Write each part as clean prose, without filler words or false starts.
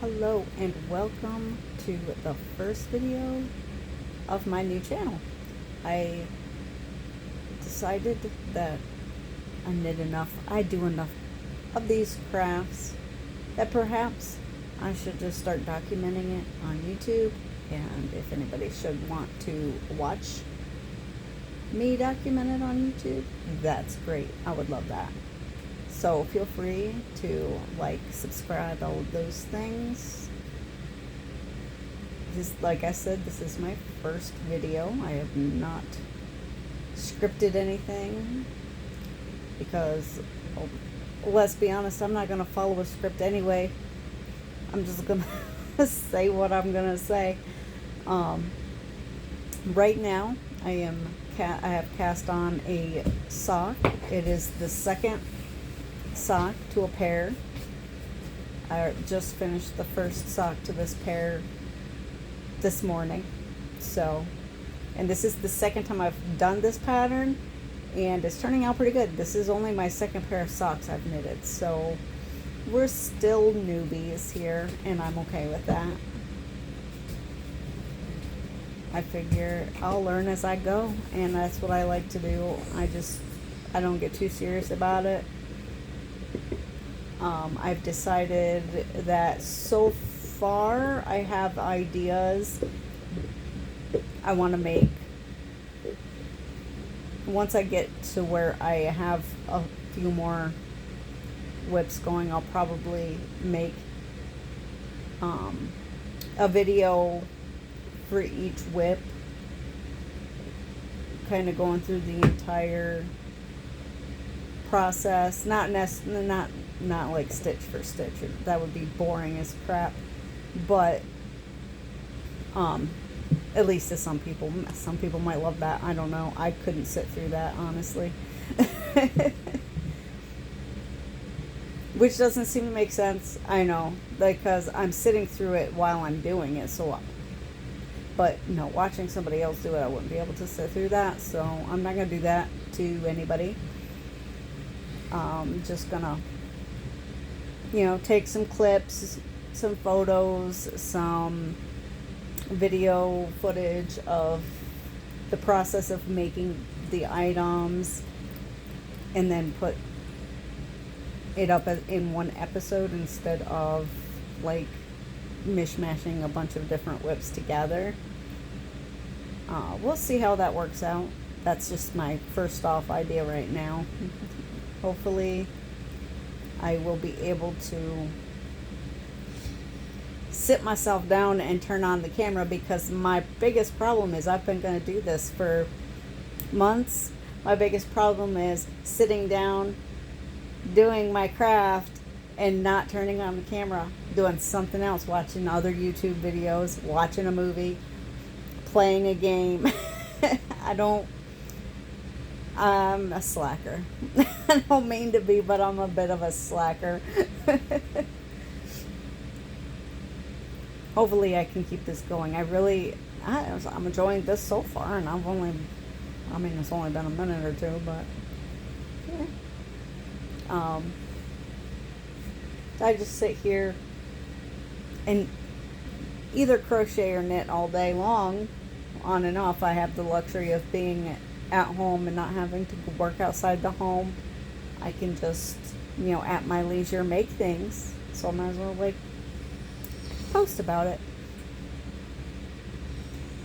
Hello and welcome to the first video of my new channel. I decided that I do enough of these crafts that perhaps I should just start documenting it on YouTube, and if anybody should want to watch me document it on YouTube, that's great. I would love that. So feel free to like, subscribe, all of those things. Like I said, this is my first video. I have not scripted anything because, well, let's be honest, I'm not going to follow a script anyway. I'm just going to say what I'm going to say. Right now, I have cast on a sock. It is the second sock to a pair. I just finished the first sock to this pair this morning. And this is the second time I've done this pattern, and it's turning out pretty good. This is only my second pair of socks I've knitted, so we're still newbies here, and I'm okay with that. I figure I'll learn as I go, and that's what I like to do. I don't get too serious about it. I've decided that so far I have ideas I want to make. Once I get to where I have a few more whips going, I'll probably make a video for each whip, kind of going through the entire process. Not like stitch for stitch. That would be boring as crap. But at least to some people. Some people might love that. I don't know. I couldn't sit through that, honestly. Which doesn't seem to make sense. I know, because I'm sitting through it while I'm doing it. But no, watching somebody else do it, I wouldn't be able to sit through that. So I'm not going to do that to anybody. Just gonna, take some clips, some photos, some video footage of the process of making the items, and then put it up in one episode instead of like mishmashing a bunch of different whips together. We'll see how that works out. That's just my first off idea right now. Hopefully I will be able to sit myself down and turn on the camera, because my biggest problem is, I've been going to do this for months. My biggest problem is sitting down, doing my craft, and not turning on the camera, doing something else, watching other YouTube videos, watching a movie, playing a game. I'm a slacker. I don't mean to be, but I'm a bit of a slacker. Hopefully I can keep this going. I'm enjoying this so far, and it's only been a minute or two, but yeah. I just sit here and either crochet or knit all day long, on and off. I have the luxury of being at home and not having to work outside the home. I can just, at my leisure, make things. So I might as well post about it.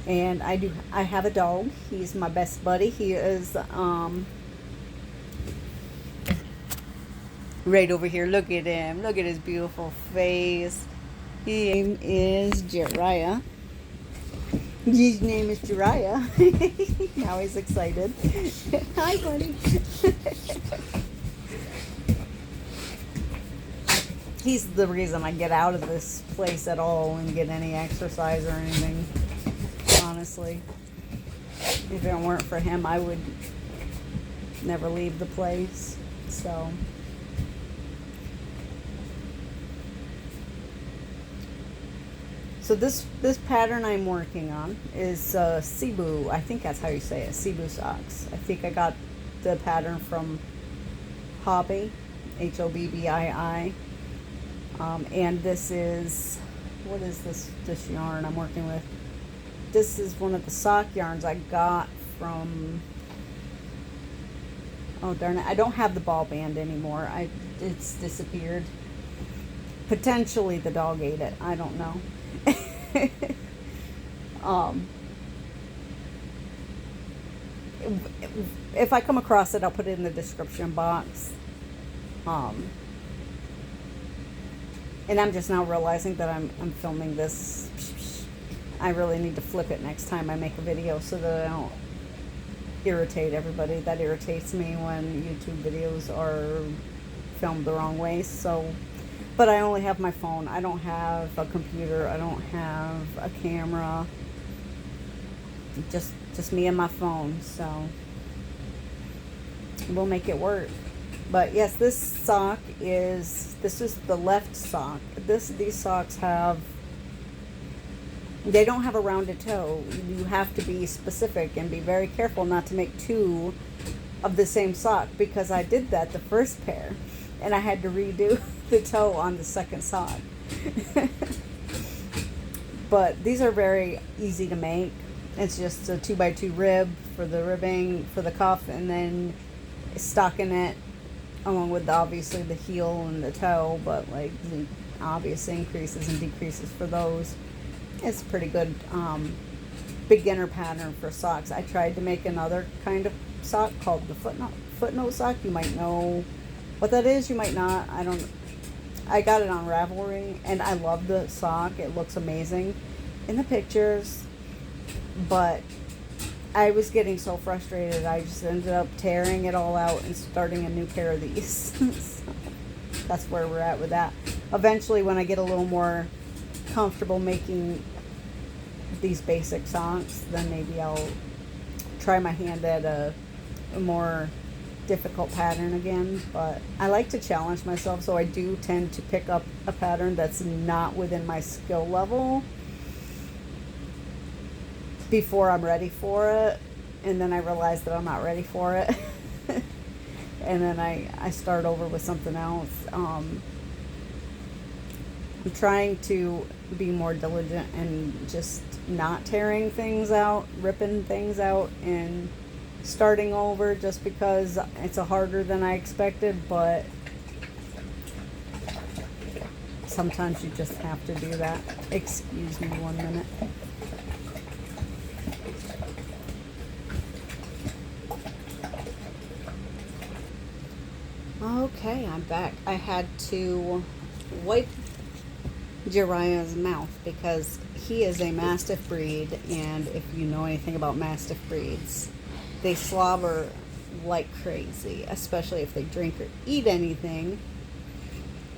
And I have a dog. He's my best buddy. He is right over here. Look at him. Look at his beautiful face. His name is Jiraiya. His name is Jiraiya. Now he's excited. Hi, buddy. He's the reason I get out of this place at all and get any exercise or anything, honestly. If it weren't for him, I would never leave the place. So this pattern I'm working on is Cebu. I think that's how you say it, Cebu socks. I think I got the pattern from Hobbii, Hobbii. And this is, what is this yarn I'm working with? This is one of the sock yarns I got from, oh darn it, I don't have the ball band anymore. It's disappeared. Potentially the dog ate it. I don't know. If I come across it, I'll put it in the description box. And I'm just now realizing that I'm filming this. I really need to flip it next time I make a video so that I don't irritate everybody. That irritates me when YouTube videos are filmed the wrong way. So, but I only have my phone. I don't have a computer. I don't have a camera. Just me and my phone. So we'll make it work. But yes, this is the left sock. These socks they don't have a rounded toe. You have to be specific and be very careful not to make two of the same sock, because I did that the first pair and I had to redo the toe on the second sock. But these are very easy to make. It's just a 2x2 rib for the ribbing for the cuff, and then stocking it along with obviously the heel and the toe, but like the obvious increases and decreases for those. It's pretty good beginner pattern for socks. I tried to make another kind of sock called the footnote sock. You might know what that is, you might not. I got it on Ravelry and I love the sock. It looks amazing in the pictures, but I was getting so frustrated I just ended up tearing it all out and starting a new pair of these. So that's where we're at with that. Eventually, when I get a little more comfortable making these basic socks, then maybe I'll try my hand at a more difficult pattern again. But I like to challenge myself, so I do tend to pick up a pattern that's not within my skill level before I'm ready for it, and then I realize that I'm not ready for it. And then I start over with something else. I'm trying to be more diligent and just not tearing things out, ripping things out, and starting over, just because it's harder than I expected. But sometimes you just have to do that. Excuse me 1 minute. Okay, I'm back. I had to wipe Jiraiya's mouth because he is a Mastiff breed, and if you know anything about Mastiff breeds, they slobber like crazy, especially if they drink or eat anything.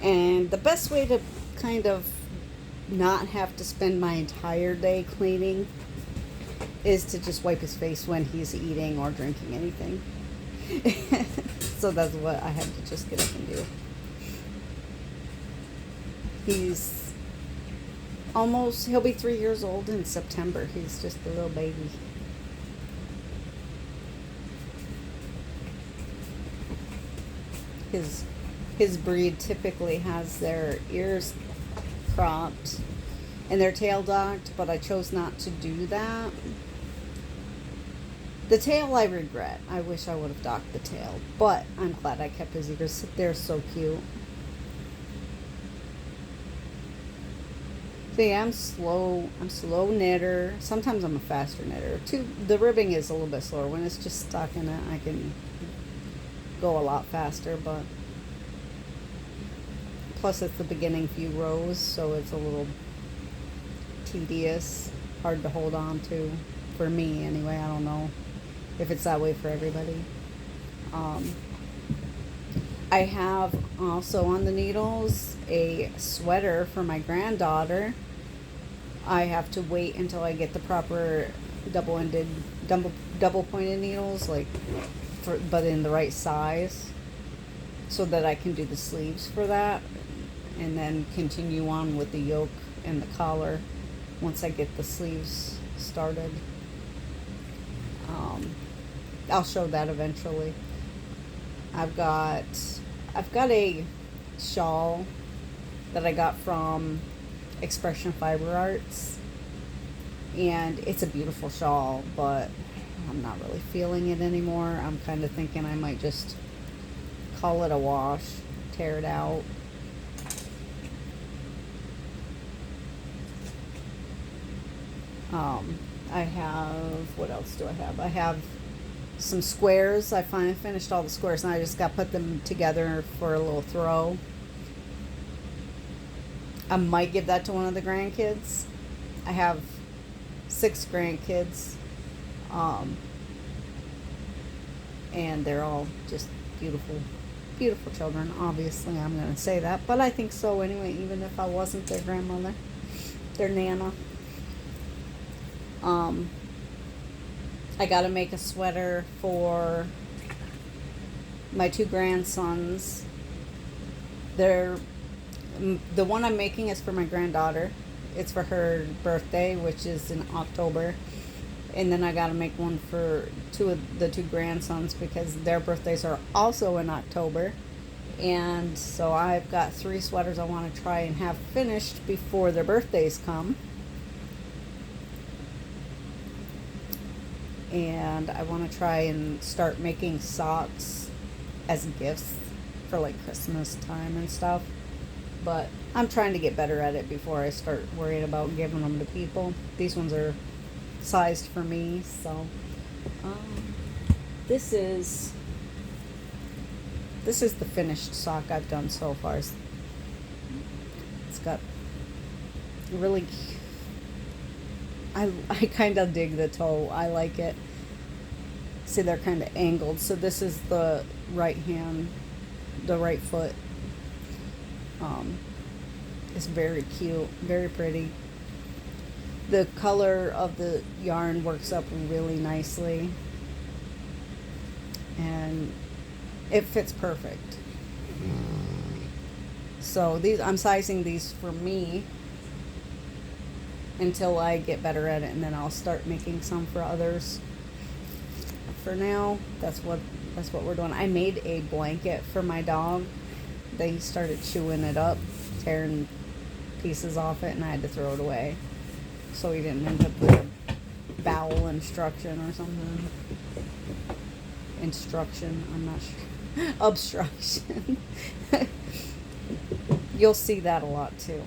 And the best way to kind of not have to spend my entire day cleaning is to just wipe his face when he's eating or drinking anything. So that's what I had to just get up and do. He'll be 3 years old in September. He's just a little baby. His breed typically has their ears cropped and their tail docked, but I chose not to do that. The tail I regret. I wish I would have docked the tail, but I'm glad I kept his ears. They're so cute. See, I'm slow knitter. Sometimes I'm a faster knitter. The ribbing is a little bit slower. When it's just stuck in it, I can go a lot faster, but plus it's the beginning few rows, so it's a little tedious, hard to hold on to, for me anyway. I don't know if it's that way for everybody. I have also on the needles a sweater for my granddaughter. I have to wait until I get the proper double pointed needles, but in the right size, so that I can do the sleeves for that, and then continue on with the yoke and the collar once I get the sleeves started. I'll show that eventually. I've got a shawl that I got from Expression Fiber Arts. And it's a beautiful shawl, but I'm not really feeling it anymore. I'm kind of thinking I might just call it a wash, tear it out. I have, what else do I have? I have some squares. I finally finished all the squares, and I just got to put them together for a little throw. I might give that to one of the grandkids. I have 6 grandkids, and they're all just beautiful, beautiful children. Obviously, I'm going to say that, but I think so anyway, even if I wasn't their grandmother, their nana. I got to make a sweater for my 2 grandsons. The one I'm making is for my granddaughter. It's for her birthday, which is in October. And then I got to make one for the two grandsons because their birthdays are also in October. And so I've got 3 sweaters I want to try and have finished before their birthdays come. And I want to try and start making socks as gifts for like Christmas time and stuff. But I'm trying to get better at it before I start worrying about giving them to people. These ones are sized for me, so this is the finished sock I've done so far. It's got really, I kind of dig the toe. I like it. See, they're kind of angled. So this is the right hand, the right foot. It's very cute, very pretty. The color of the yarn works up really nicely, and it fits perfect. So I'm sizing these for me until I get better at it, and then I'll start making some for others. For now, that's what we're doing. I made a blanket for my dog. They started chewing it up, tearing pieces off it, and I had to throw it away. So he didn't end up with a bowel instruction or something. Instruction, I'm not sure. Obstruction. You'll see that a lot too.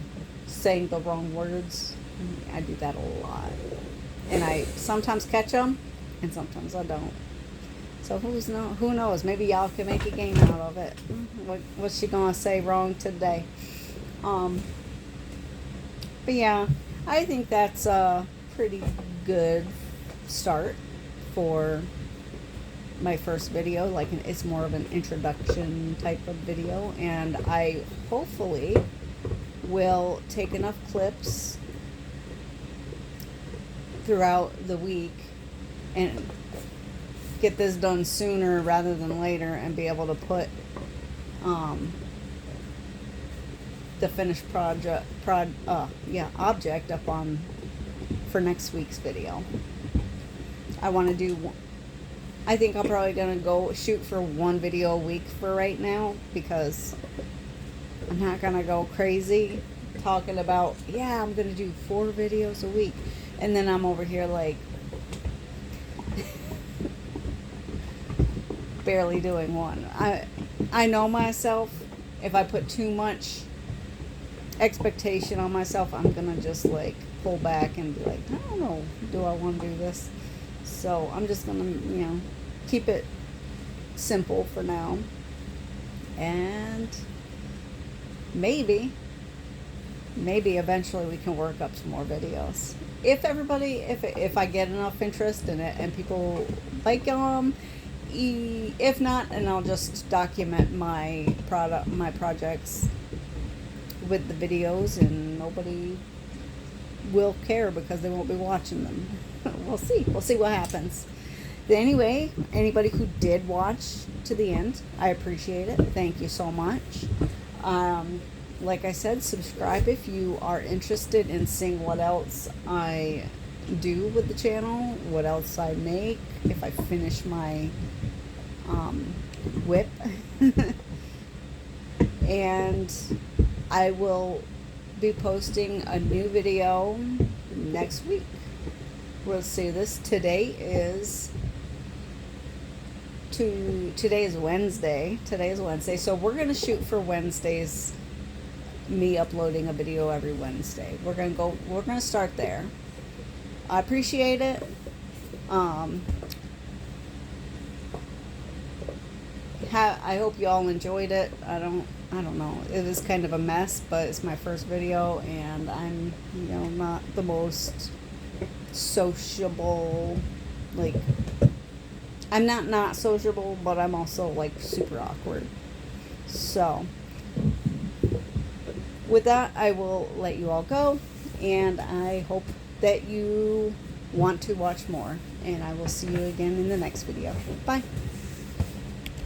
Saying the wrong words. I do that a lot. And I sometimes catch them, and sometimes I don't. So who knows? Maybe y'all can make a game out of it. What's she gonna say wrong today? But yeah, I think that's a pretty good start for my first video. Like, it's more of an introduction type of video, and I hopefully will take enough clips throughout the week and get this done sooner rather than later, and be able to put the finished object up on for next week's video. I think I'm probably gonna go shoot for 1 video a week for right now, because I'm not gonna go crazy talking about, yeah, I'm gonna do 4 videos a week, and then I'm over here like barely doing 1. I know myself. If I put too much expectation on myself, I'm gonna just like pull back and be like, I don't know, do I want to do this? So I'm just gonna, keep it simple for now, and maybe eventually we can work up some more videos if I get enough interest in it and people like them. If not, and I'll just document my projects with the videos, and nobody will care because they won't be watching them. We'll see what happens. Anyway, anybody who did watch to the end, I appreciate it. Thank you so much. Like I said, subscribe if you are interested in seeing what else I do with the channel, what else I make, if I finish my whip. And I will be posting a new video next week. We'll see this. Today is Wednesday. Today is Wednesday. So we're going to shoot for Wednesdays, me uploading a video every Wednesday. We're going to start there. I appreciate it. I hope you all enjoyed it. I don't know. It was kind of a mess, but it's my first video, and I'm, not the most sociable. Like, I'm not sociable, but I'm also like super awkward. So, with that, I will let you all go, and I hope that you want to watch more, and I will see you again in the next video. Bye.